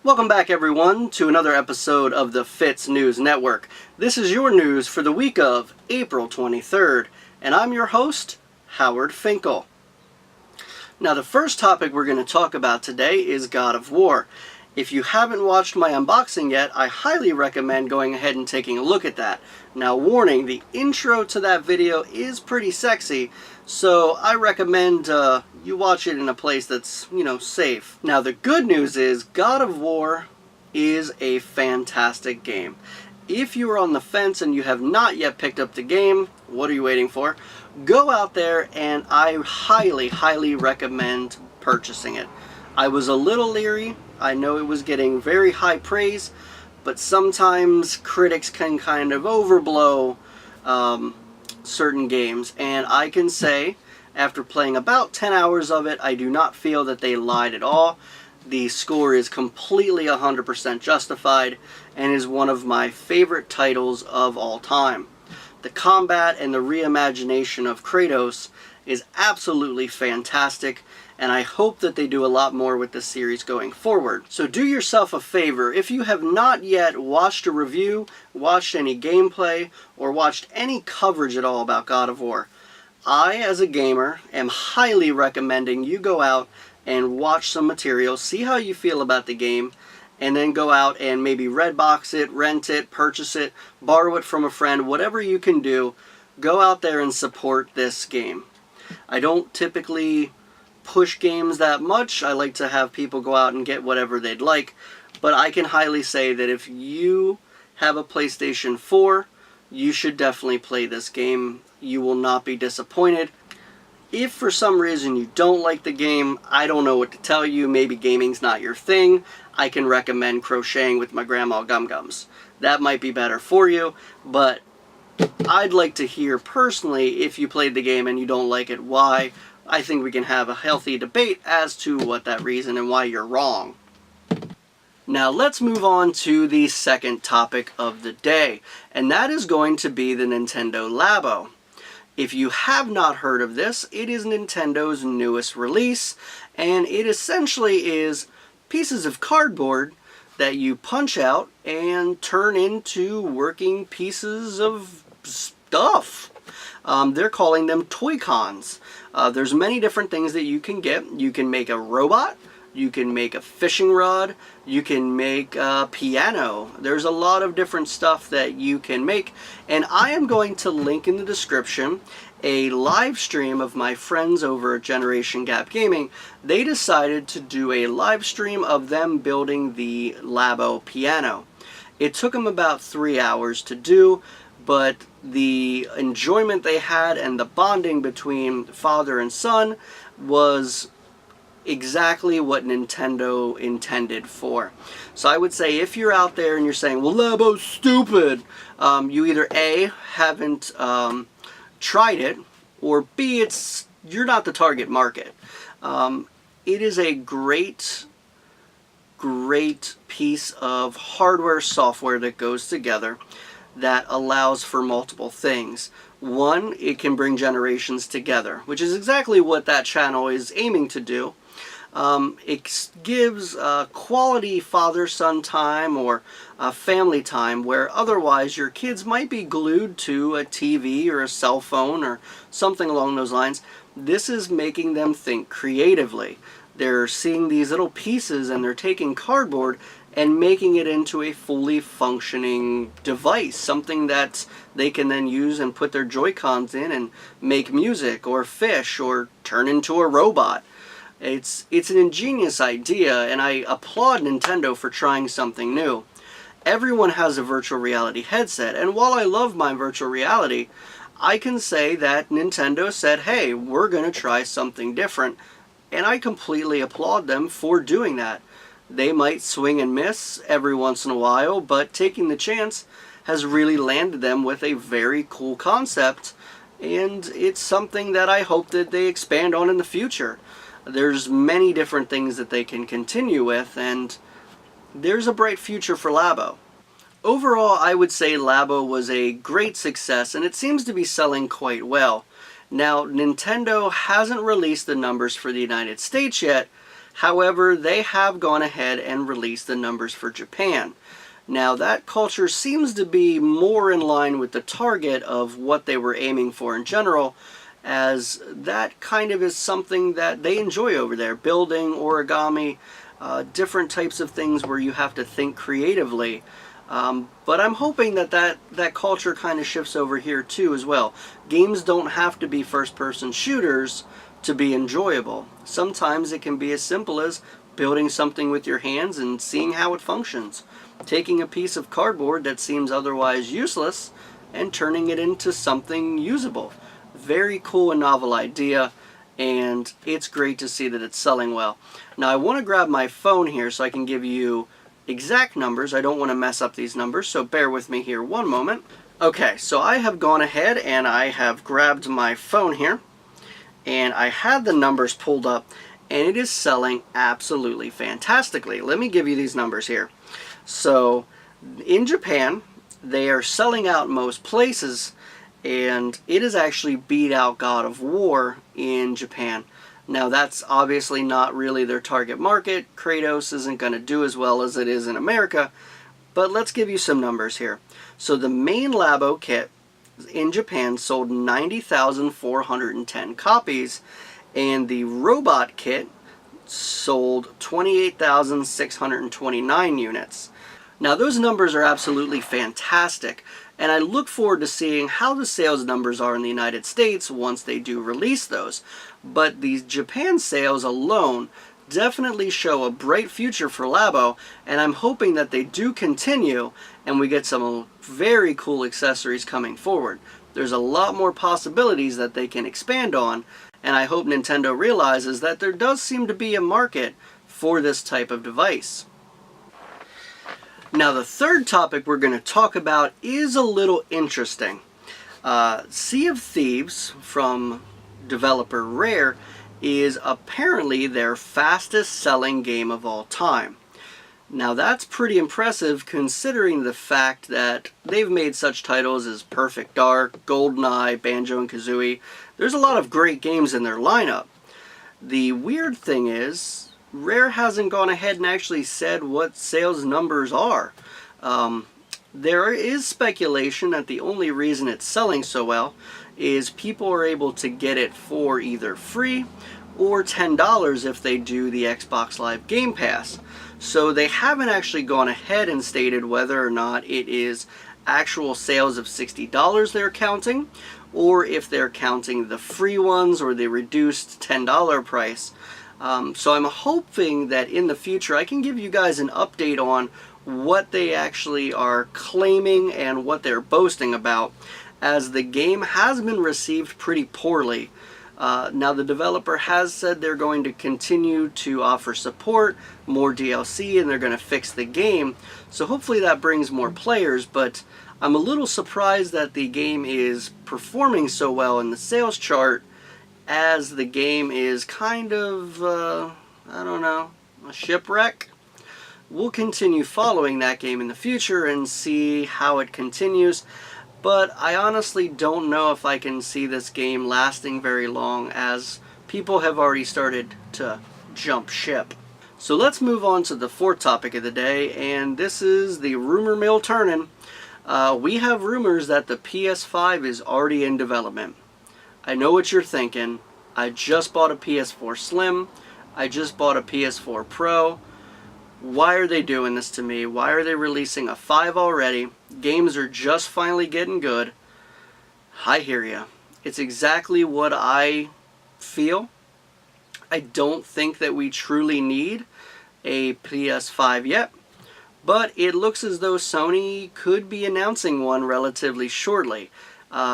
Welcome back, everyone, to another episode of the Fitz News Network. This is your news for the week of April 23rd, and I'm your host, Howard Finkel. Now, the first topic we're going to talk about today is God of War. If you haven't watched my unboxing yet, I highly recommend going ahead and taking a look at that. Now, warning, the intro to that video is pretty sexy, so I recommend you watch it in a place that's, safe. Now, the good news is God of War is a fantastic game. If you are on the fence and you have not yet picked up the game, what are you waiting for? Go out there, and I highly recommend purchasing it. I was a little leery. I know it was getting very high praise, but sometimes critics can kind of overblow certain games, and I can say, after playing about 10 hours of it, I do not feel that they lied at all. The score is completely 100% justified and is one of my favorite titles of all time. The combat and the reimagination of Kratos is absolutely fantastic, and I hope that they do a lot more with this series going forward. So do yourself a favor, if you have not yet watched a review, watched any gameplay, or watched any coverage at all about God of War, I, as a gamer, am highly recommending you go out and watch some material, see how you feel about the game, and then go out and maybe Redbox it, rent it, purchase it, borrow it from a friend, whatever you can do, go out there and support this game. I don't typically push games that much. I like to have people go out and get whatever they'd like, but I can highly say that if you have a PlayStation 4, you should definitely play this game. You will not be disappointed. If for some reason you don't like the game, I don't know what to tell you. Maybe gaming's not your thing. I can recommend crocheting with my grandma Gum Gums. That might be better for you, but I'd like to hear personally, if you played the game and you don't like it, why. I think we can have a healthy debate as to what that reason and why you're wrong. Now let's move on to the second topic of the day, and that is going to be the Nintendo Labo. If you have not heard of this, it is Nintendo's newest release, and it essentially is pieces of cardboard that you punch out and turn into working pieces of stuff. They're calling them Toy-Cons. There's many different things that you can get. You can make a robot, you can make a fishing rod, you can make a piano. There's a lot of different stuff that you can make, and I am going to link in the description a live stream of my friends over at Generation Gap Gaming. They decided to do a live stream of them building the Labo piano. It took them about 3 hours to do, but the enjoyment they had and the bonding between father and son was exactly what Nintendo intended for. So I would say if you're out there and you're saying, well, Labo's stupid, you either A, haven't tried it, or B, you're not the target market. It is a great piece of hardware software that goes together that allows for multiple things. One, it can bring generations together, which is exactly what that channel is aiming to do. It gives quality father-son time or family time where otherwise your kids might be glued to a TV or a cell phone or something along those lines. This is making them think creatively. They're seeing these little pieces and they're taking cardboard and making it into a fully functioning device, something that they can then use and put their Joy-Cons in and make music or fish or turn into a robot. It's an ingenious idea, and I applaud Nintendo for trying something new. Everyone has a virtual reality headset, and while I love my virtual reality, I can say that Nintendo said, hey, we're going to try something different, and I completely applaud them for doing that. They might swing and miss every once in a while, but taking the chance has really landed them with a very cool concept, and it's something that I hope that they expand on in the future. There's many different things that they can continue with, and there's a bright future for Labo. Overall, I would say Labo was a great success, and it seems to be selling quite well. Now, Nintendo hasn't released the numbers for the United States yet. However, they have gone ahead and released the numbers for Japan. Now, that culture seems to be more in line with the target of what they were aiming for in general, as that kind of is something that they enjoy over there. Building, origami, different types of things where you have to think creatively. But I'm hoping that culture kind of shifts over here too as well. Games don't have to be first-person shooters to be enjoyable. Sometimes it can be as simple as building something with your hands and seeing how it functions. Taking a piece of cardboard that seems otherwise useless and turning it into something usable. Very cool and novel idea, and it's great to see that it's selling well. Now I want to grab my phone here so I can give you exact numbers. I don't want to mess up these numbers, so bear with me here one moment. Okay, so I have gone ahead and I have grabbed my phone here, and I had the numbers pulled up, and it is selling absolutely fantastically. Let me give you these numbers here. So in Japan, they are selling out most places, and it has actually beat out God of War in Japan. Now that's obviously not really their target market. Kratos isn't going to do as well as it is in America, but let's give you some numbers here. So the main Labo kit in Japan sold 90,410 copies, and the robot kit sold 28,629 units. Now those numbers are absolutely fantastic, and I look forward to seeing how the sales numbers are in the United States once they do release those. But these Japan sales alone definitely show a bright future for Labo, and I'm hoping that they do continue and we get some very cool accessories coming forward. There's a lot more possibilities that they can expand on, and I hope Nintendo realizes that there does seem to be a market for this type of device. Now the third topic we're going to talk about is a little interesting. Sea of Thieves from developer Rare is apparently their fastest selling game of all time. Now that's pretty impressive considering the fact that they've made such titles as Perfect Dark, GoldenEye, Banjo and Kazooie. There's a lot of great games in their lineup. The weird thing is, Rare hasn't gone ahead and actually said what sales numbers are. There is speculation that the only reason it's selling so well is people are able to get it for either free or $10 if they do the Xbox Live Game Pass. So they haven't actually gone ahead and stated whether or not it is actual sales of $60 they're counting, or if they're counting the free ones or the reduced $10 price. So I'm hoping that in the future I can give you guys an update on what they actually are claiming and what they're boasting about, as the game has been received pretty poorly. Now the developer has said they're going to continue to offer support, more DLC, and they're going to fix the game. So hopefully that brings more players, but I'm a little surprised that the game is performing so well in the sales chart, as the game is kind of, I don't know, a shipwreck. We'll continue following that game in the future and see how it continues, but I honestly don't know if I can see this game lasting very long, as people have already started to jump ship. So let's move on to the fourth topic of the day, and this is the rumor mill turning. We have rumors that the PS5 is already in development. I know what you're thinking. I just bought a PS4 Slim. I just bought a PS4 Pro. Why are they doing this to me? Why are they releasing a 5 already? Games are just finally getting good. I hear ya. It's exactly what I feel. I don't think that we truly need a PS5 yet, but it looks as though Sony could be announcing one relatively shortly.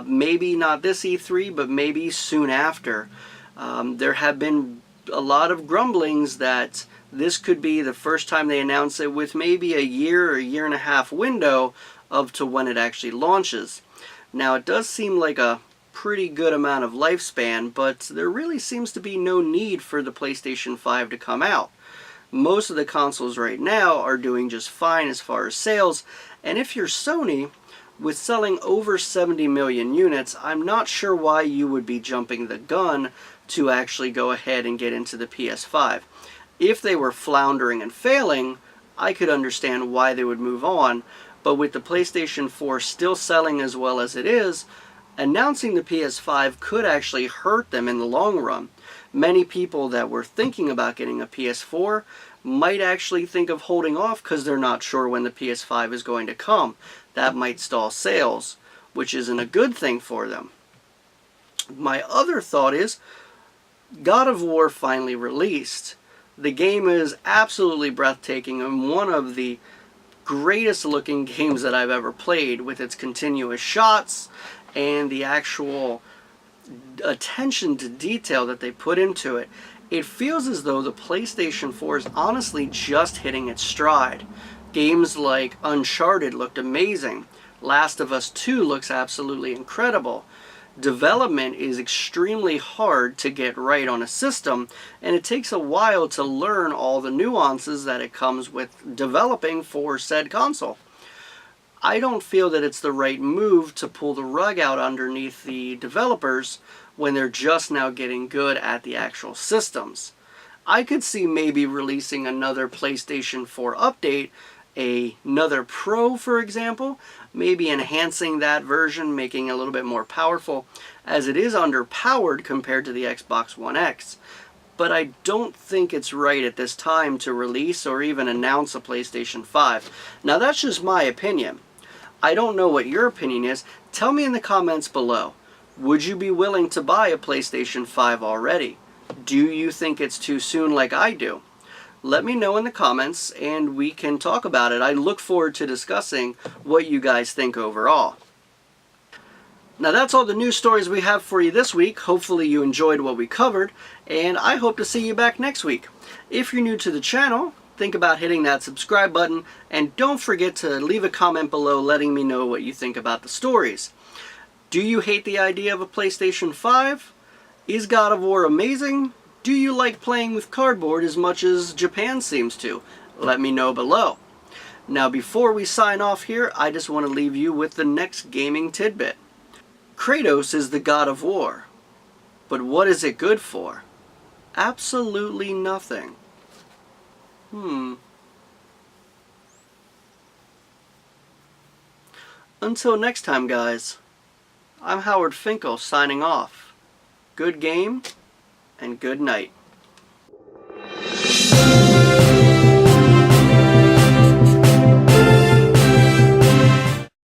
Maybe not this E3, but maybe soon after. There have been a lot of grumblings that this could be the first time they announce it with maybe a year or a year and a half window of to when it actually launches. Now it does seem like a pretty good amount of lifespan, but there really seems to be no need for the PlayStation 5 to come out. Most of the consoles right now are doing just fine as far as sales, and if you're Sony, With selling over 70 million units, I'm not sure why you would be jumping the gun to actually go ahead and get into the PS5. If they were floundering and failing, I could understand why they would move on, but with the PlayStation 4 still selling as well as it is, announcing the PS5 could actually hurt them in the long run. Many people that were thinking about getting a PS4 might actually think of holding off because they're not sure when the PS5 is going to come. That might stall sales, which isn't a good thing for them. My other thought is, God of War finally released. The game is absolutely breathtaking and one of the greatest looking games that I've ever played, with its continuous shots and the actual attention to detail that they put into it. It feels as though the PlayStation 4 is honestly just hitting its stride. Games like Uncharted looked amazing. Last of Us 2 looks absolutely incredible. Development is extremely hard to get right on a system, and it takes a while to learn all the nuances that it comes with developing for said console. I don't feel that it's the right move to pull the rug out underneath the developers when they're just now getting good at the actual systems. I could see maybe releasing another PlayStation 4 update, another Pro for example, maybe enhancing that version, making it a little bit more powerful, as it is underpowered compared to the Xbox One X. But I don't think it's right at this time to release or even announce a PlayStation 5. Now that's just my opinion. I don't know what your opinion is. Tell me in the comments below. Would you be willing to buy a PlayStation 5 already? Do you think it's too soon like I do? Let me know in the comments and we can talk about it. I look forward to discussing what you guys think overall. Now that's all the news stories we have for you this week. Hopefully you enjoyed what we covered, and I hope to see you back next week. If you're new to the channel, think about hitting that subscribe button, and don't forget to leave a comment below letting me know what you think about the stories. Do you hate the idea of a PlayStation 5? Is God of War amazing? Do you like playing with cardboard as much as Japan seems to? Let me know below. Now before we sign off here, I just want to leave you with the next gaming tidbit. Kratos is the God of War, but what is it good for? Absolutely nothing. Until next time, guys, I'm Howard Finkel signing off. Good game and good night.